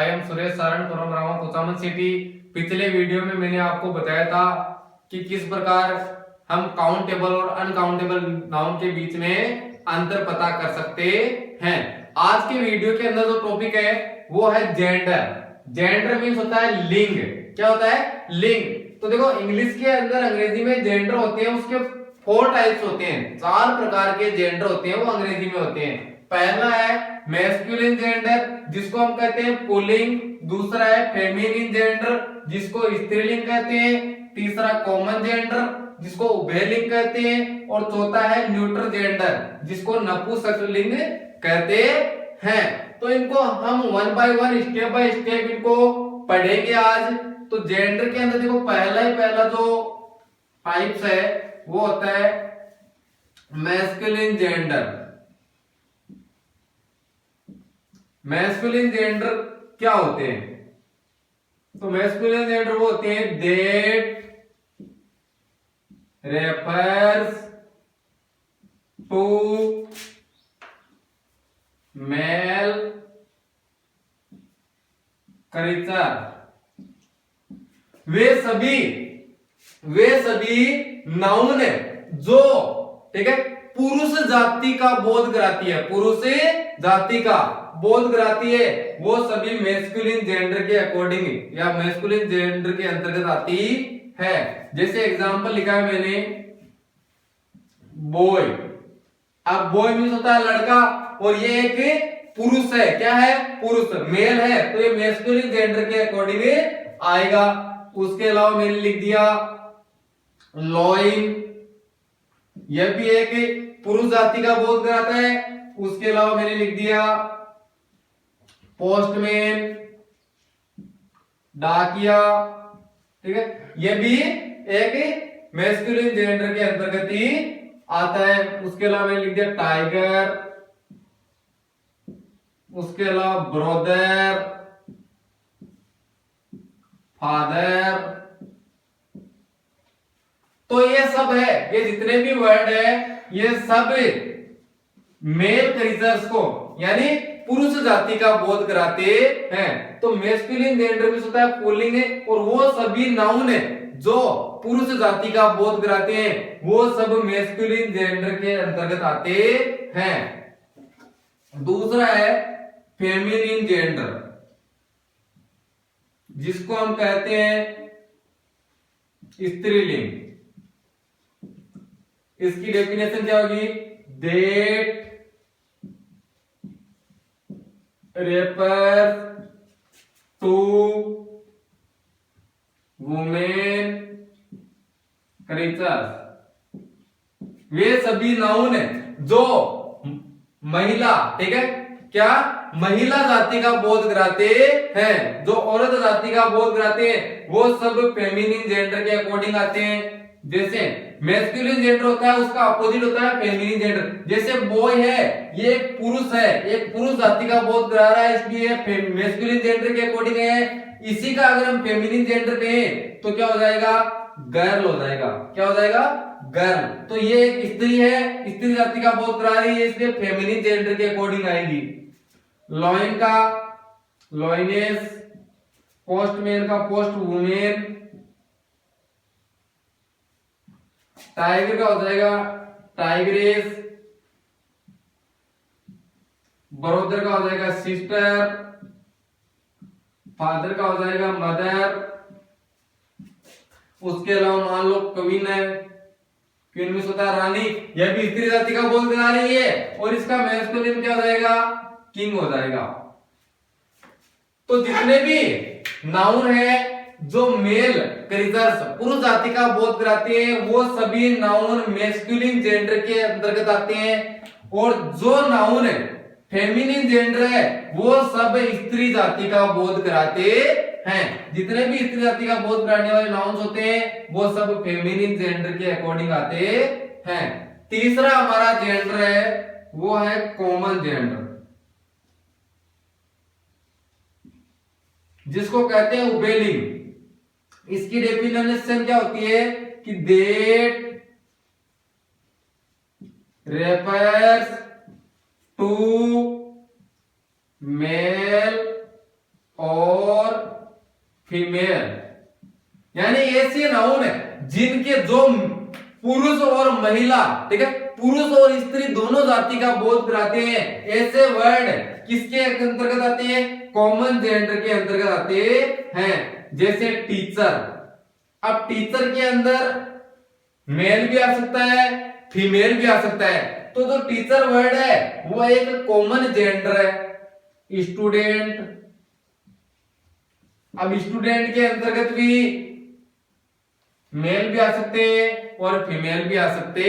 I am Suresh Saran from Rama Kuchaman city. पिछले video में मैंने आपको बताया था कि किस प्रकार हम काउंटेबल और अनकाउंटेबल नाउन के बीच में अंतर पता कर सकते हैं। आज के वीडियो के अंदर जो टॉपिक है वो है जेंडर। जेंडर मीन्स होता है लिंग। क्या होता है? लिंग। तो देखो इंग्लिश के अंदर अंग्रेजी में जेंडर होते हैं, उसके 4 टाइप्स होते हैं, 4 प्रकार के जेंडर होते हैं, वो अंग्रेजी में होते हैं। पहला है मैस्कुलिन जेंडर जिसको हम कहते हैं पुल्लिंग। दूसरा है फेमिनिन जेंडर जिसको स्त्रीलिंग कहते हैं। तीसरा कॉमन जेंडर जिसको उभयलिंग कहते हैं। और चौथा है न्यूट्रल जेंडर जिसको नपुंसकलिंग कहते हैं। तो इनको हम वन बाय स्टेप इनको पढ़ेंगे आज। तो जेंडर के अंदर देखो पहला जो टाइप्स है वो होता है मैस्कुलिन जेंडर। मैस्कुलिन जेंडर क्या होते हैं? तो मैस्कुलिन जेंडर वो होते हैं that refers to male creature. वे सभी नाउन है जो, ठीक है, पुरुष जाति का बोध कराती है, पुरुष जाति का बोध कराती है, वो सभी मैस्कुलिन जेंडर के अकॉर्डिंग या मैस्कुलिन जेंडर के अंतर्गत आती है। जैसे एग्जांपल लिखा है मैंने बॉय। अब बॉय मीन्स होता है लड़का और ये एक पुरुष है। क्या है? पुरुष, मेल है, तो ये मैस्कुलिन जेंडर के अकॉर्डिंग आएगा। उसके अलावा मैंने लिख दिया लॉइन, यह भी एक पुरुष जाति का बोध कराता है। उसके अलावा मैंने लिख दिया पोस्टमैन, डाकिया, ठीक है, यह भी एक मैस्कुलिन जेंडर के अंतर्गत ही आता है। उसके अलावा मैंने लिख दिया टाइगर, उसके अलावा ब्रदर, फादर। तो ये सब है, ये जितने भी वर्ड है ये सब मेल क्रीचर्स को यानी पुरुष जाति का बोध कराते हैं। तो मैस्कुलिन जेंडर में होता है पुल्लिंग है, और वो सभी नाउन है जो पुरुष जाति का बोध कराते हैं वो सब मैस्कुलिन जेंडर के अंतर्गत आते हैं। दूसरा है फेमिनिन जेंडर जिसको हम कहते हैं स्त्रीलिंग। इसकी डेफिनेशन क्या होगी? That refers to women creatures. वे सभी नाउन है जो महिला, ठीक है, क्या महिला जाति का बोध कराते हैं, जो औरत जाति का बोध कराते हैं वो सब फेमिनिन जेंडर के अकॉर्डिंग आते हैं। जैसे मैस्कुलिन जेंडर होता है उसका अपोजिट होता है फेमिनिन जेंडर। जैसे बॉय है ये एक पुरुष है, एक पुरुष जाति का बोध करा रहा है, इसलिए मैस्कुलिन जेंडर के अकॉर्डिंग है। इसी का अगर हम फेमिनिन जेंडर कहें तो क्या हो जाएगा? गर्ल हो जाएगा। क्या हो जाएगा? गर्ल। तो ये एक स्त्री है, स्त्री जाति का बोध करा रही है, इसलिए फेमिनिन जेंडर के अकॉर्डिंग आएगी। लॉइन का लॉइनेस, पोस्टमैन का पोस्ट वुमेन, टाइगर का हो जाएगा टाइग्रेस, ब्रदर का हो जाएगा सिस्टर, फादर का हो जाएगा मदर। उसके अलावा मान लो क्वीन है, क्वीन में होता है रानी, यह भी स्त्री जाति का बोध करा रही है और इसका मैस्कुलिन क्या हो जाएगा? किंग हो जाएगा। तो जितने भी नाउन है जो मेल क्रीचर्स पुरुष जाति का बोध कराते हैं वो सभी नाउन मैस्कुलिन जेंडर के अंतर्गत आते हैं, और जो नाउन है फेमिनिन जेंडर है वो सब स्त्री जाति का बोध कराते हैं। जितने भी स्त्री जाति का बोध कराने वाले नाउन्स होते हैं वो सब फेमिनिन जेंडर के अकॉर्डिंग आते हैं। तीसरा हमारा जेंडर है वो है कॉमन जेंडर जिसको कहते हैं उभयलिंग। इसकी डेफिनेशन क्या होती है कि दैट रेफर्स टू मेल और फीमेल, यानी ऐसे नाउन है जिनके जो पुरुष और महिला, ठीक है, पुरुष और स्त्री दोनों जाति का बोध कराते हैं, ऐसे वर्ड किसके अंतर्गत आते हैं? कॉमन जेंडर के अंतर्गत आते हैं। जैसे टीचर, अब टीचर के अंदर मेल भी आ सकता है, फीमेल भी आ सकता है, तो जो टीचर वर्ड है वो एक कॉमन जेंडर है। स्टूडेंट, अब स्टूडेंट के अंतर्गत भी मेल भी आ सकते हैं और फीमेल भी आ सकते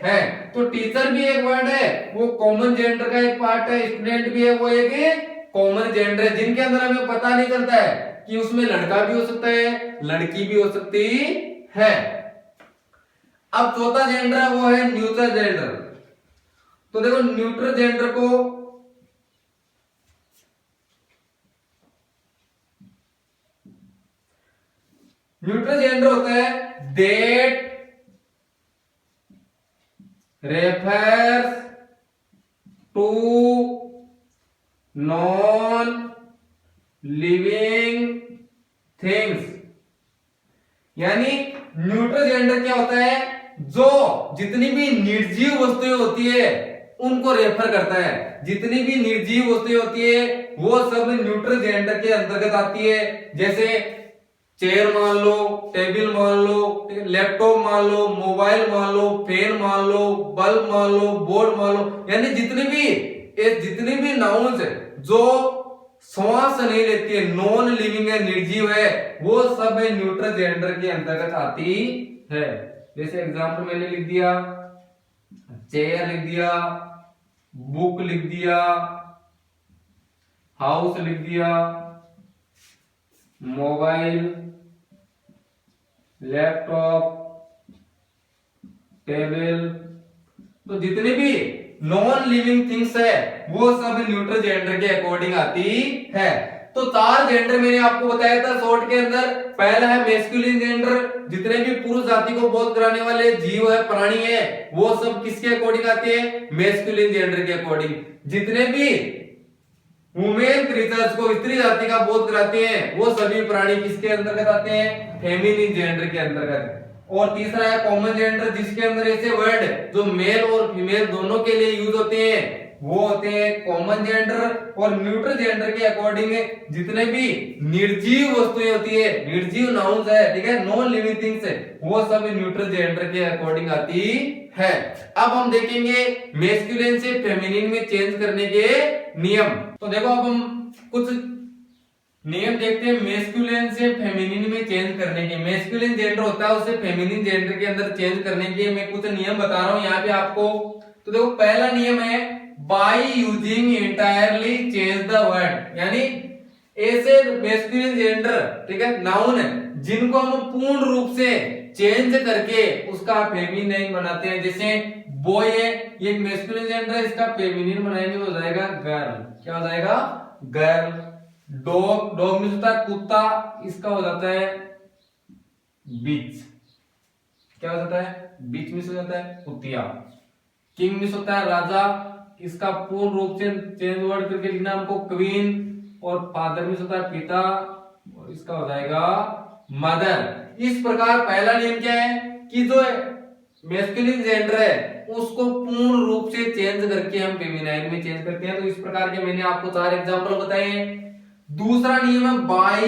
हैं। तो टीचर भी एक वर्ड है, वो कॉमन जेंडर का एक पार्ट है। स्टूडेंट भी है, वो एक कॉमन जेंडर है, जिनके अंदर हमें पता नहीं चलता है कि उसमें लड़का भी हो सकता है, लड़की भी हो सकती है। अब चौथा जेंडर है वो है न्यूट्रल जेंडर। तो देखो न्यूट्रल जेंडर को न्यूट्रल जेंडर होता है that refers to non living things, यानी न्यूट्रल जेंडर क्या होता है? जो जितनी भी निर्जीव वस्तुएं होती है उनको रेफर करता है। जितनी भी निर्जीव वस्तुएं होती है वो सब न्यूट्रल जेंडर के अंतर्गत आती है। जैसे चेयर मान लो, टेबल मान लो, लैपटॉप मान लो, मोबाइल मान लो, फैन मान लो, बल्ब मान लो, बोर्ड मान लो, यानी जितनी भी नाउन्स जो श्वास नहीं लेती है, नॉन लिविंग है, निर्जीव है, वो सब न्यूट्रल जेंडर के अंतर्गत आती है। जैसे एग्जांपल मैंने लिख दिया, चेयर लिख दिया, बुक लिख दिया, हाउस लिख दिया, मोबाइल, लैपटॉप, टेबल, तो जितने भी नॉन लिविंग थिंग्स है वो सब न्यूट्रल जेंडर के अकॉर्डिंग आती है। तो 4 जेंडर मैंने आपको बताया था शॉर्ट के अंदर। पहला है मैस्कुलिन जेंडर, जितने भी पुरुष जाति को बोध कराने वाले जीव है, प्राणी है, वो सब किसके अकॉर्डिंग आते हैं? मैस्कुलिन जेंडर के अकॉर्डिंग। जितने भी वुमेन क्रीचर्स को स्त्री जाति का बोध कराते हैं वो सभी प्राणी किसके अंतर्गत आते हैं? फेमिनिन जेंडर के अंतर्गत। और तीसरा है कॉमन जेंडर, जिसके अंदर ऐसे वर्ड जो मेल और फीमेल दोनों के लिए यूज होते हैं वो होते हैं कॉमन जेंडर। और न्यूट्रल जेंडर के अकॉर्डिंग जितने भी निर्जीव वस्तुएं होती है, निर्जीव नाउन्स है, ठीक है, नॉन लिविंग थिंग्स है, वो सब न्यूट्रल जेंडर के अकॉर्डिंग आती है। अब हम देखेंगे मैस्कुलिन से फेमिनिन में चेंज करने के नियम। तो देखो अब हम कुछ नियम देखते हैं मैस्कुलिन से फेमिनिन में चेंज करने के। मैस्कुलिन जेंडर होता है, उसे फेमिनिन जेंडर के अंदर चेंज करने के मैं कुछ नियम बता रहा हूं यहाँ पे आपको। तो देखो पहला नियम है by using entirely change the word, यानी ऐसे मैस्कुलिन जेंडर, ठीक है, नाउन है जिनको हम पूर्ण रूप से चेंज करके उसका फेमिनिन बनाते हैं। जैसे बॉय है, ये मैस्कुलिन जेंडर है, इसका फेमिनिन बनाएंगे तो हो जाएगा गर्ल। क्या हो जाएगा? गर्ल। डॉग, डॉग मींस होता है कुत्ता, इसका हो जाता है बिच। क्या हो जाता है? बिच मींस हो जाता है कुतिया। किंग मींस होता है राजा, इसका पूर्ण रूप से चेंज वर्ड करके लिखना हमको क्वीन। और फादर मींस होता है पिता, और इसका हो जाएगा मदर। इस प्रकार पहला नियम क्या है कि जो मैस्कुलिन जेंडर है उसको पूर्ण रूप से चेंज करके हम फेमिनाइन में चेंज करते हैं। तो इस प्रकार के मैंने आपको 4 एग्जांपल बताए हैं। दूसरा नियम है by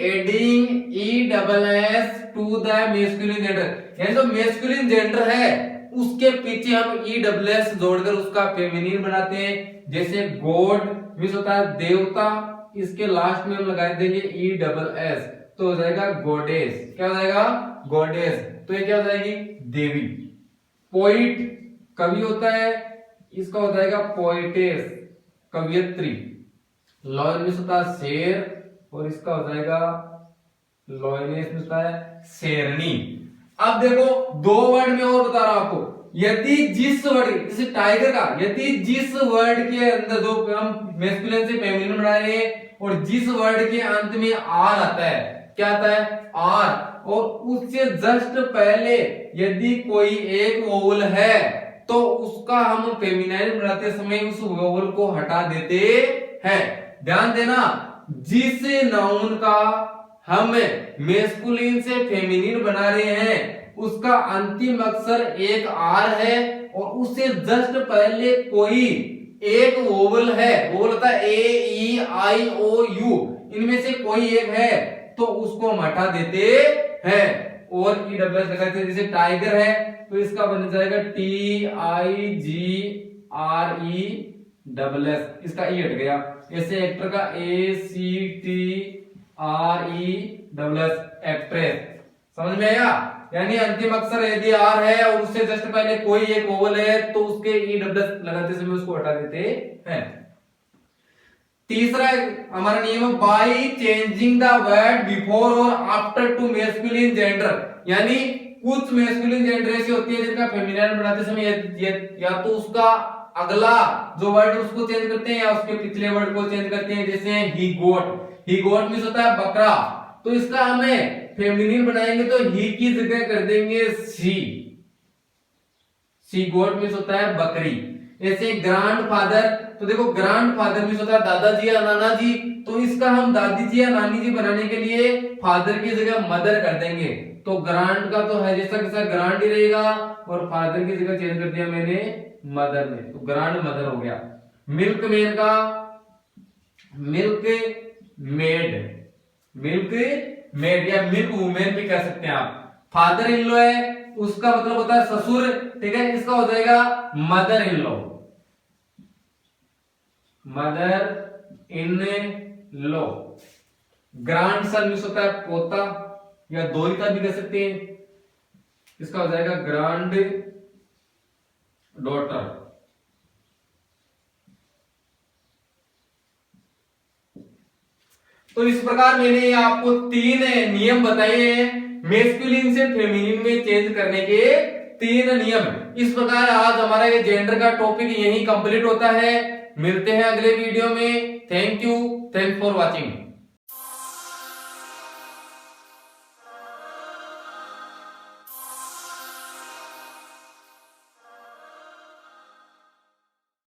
adding ESS to the masculine gender, यानी जो मैस्कुलिन जेंडर है उसके पीछे हम ESS जोड़कर उसका फेमिनिन बनाते हैं। जैसे गॉड मींस होता है देवता, इसके लास्ट में हम लगा देंगे ESS, तो हो जाएगा गॉडेस। क्या हो जाएगा? गॉडेस। तो ये क्या हो जाएगी? देवी। पोइट कवि होता है, इसका हो जाएगा पोइटेस, कवियत्री। लॉयन मींस होता है शेर, और इसका हो जाएगा लॉयनेस मींस होता है शेरनी। अब देखो 2 वर्ड में और बता रहा हूं आपको, यदि जिस वर्ड, जैसे टाइगर का, यदि जिस वर्ड के अंदर जो हम मैस्कुलिन से फेमिनिन बना रहे हैं और जिस वर्ड के अंत में आर आता है, क्या आता है? आर, और उससे जस्ट पहले यदि कोई एक वोवल है तो उसका हम फेमिनाइन बनाते समय उस वोवल को हटा देते हैं। ध्यान देना, जिस नाउन का हम मेस्कुलिन से फेमिनिन बना रहे हैं उसका अंतिम अक्षर एक आर है और उससे जस्ट पहले कोई एक वोवल है, वोवल होता है ए ई आई ओ यू, इनमें से कोई एक है तो उसको हम हटा देते हैं और ई डबल एस लगाते हैं। जैसे टाइगर है तो इसका बन जाएगा T I G R E double S, इसका ई हट गया। ऐसे एक्टर का A C T R E double S, actress. समझ में आया? यानी अंतिम अक्षर यदि आर है और उससे जस्ट पहले कोई एक वोवल है तो उसके ई डबल एस लगाते समय उसको हटा देते हैं। तीसरा हमारा नियम है by changing the word before और आफ्टर टू मैस्कुलिन जेंडर, यानी कुछ मैस्कुलिन जेंडर ऐसी होती है जिनका फेमिनिन बनाते समय या तो उसका अगला जो वर्ड उसको चेंज करते हैं या उसके पिछले वर्ड को चेंज करते हैं। जैसे ही गोट मींस होता है बकरा, तो इसका हमें फेमिनिन बनाएंगे तो ही की जगह कर देंगे सी गोट मींस होता है बकरी। ऐसे ग्रैंडफादर, तो देखो ग्रैंडफादर मींस होता है दादाजी या नाना जी, तो इसका हम दादी जी या नानी जी बनाने के लिए फादर की जगह मदर कर देंगे। तो ग्रांड का तो है जैसा कैसा ग्रांड ही रहेगा और फादर की जगह चेंज कर दिया मैंने मदर में, तो ग्रांड मदर हो गया। मिल्क मैन का मिल्क मेड या मिल्क वुमेन भी कह सकते हैं आप। फादर इन लॉ है उसका मतलब होता है ससुर, ठीक है, इसका हो जाएगा mother in law, mother in law. Grand son means होता है पोता या दोहिता भी कह सकते हैं, इसका हो जाएगा ग्रैंड डॉटर। तो इस प्रकार मैंने आपको 3 नियम बताए हैं मेस्कुलिन से फेमिनिन में चेंज करने के 3 नियम। इस प्रकार आज हमारा ये जेंडर का टॉपिक यही कंप्लीट होता है। मिलते हैं अगले वीडियो में। Thank you, thanks for watching.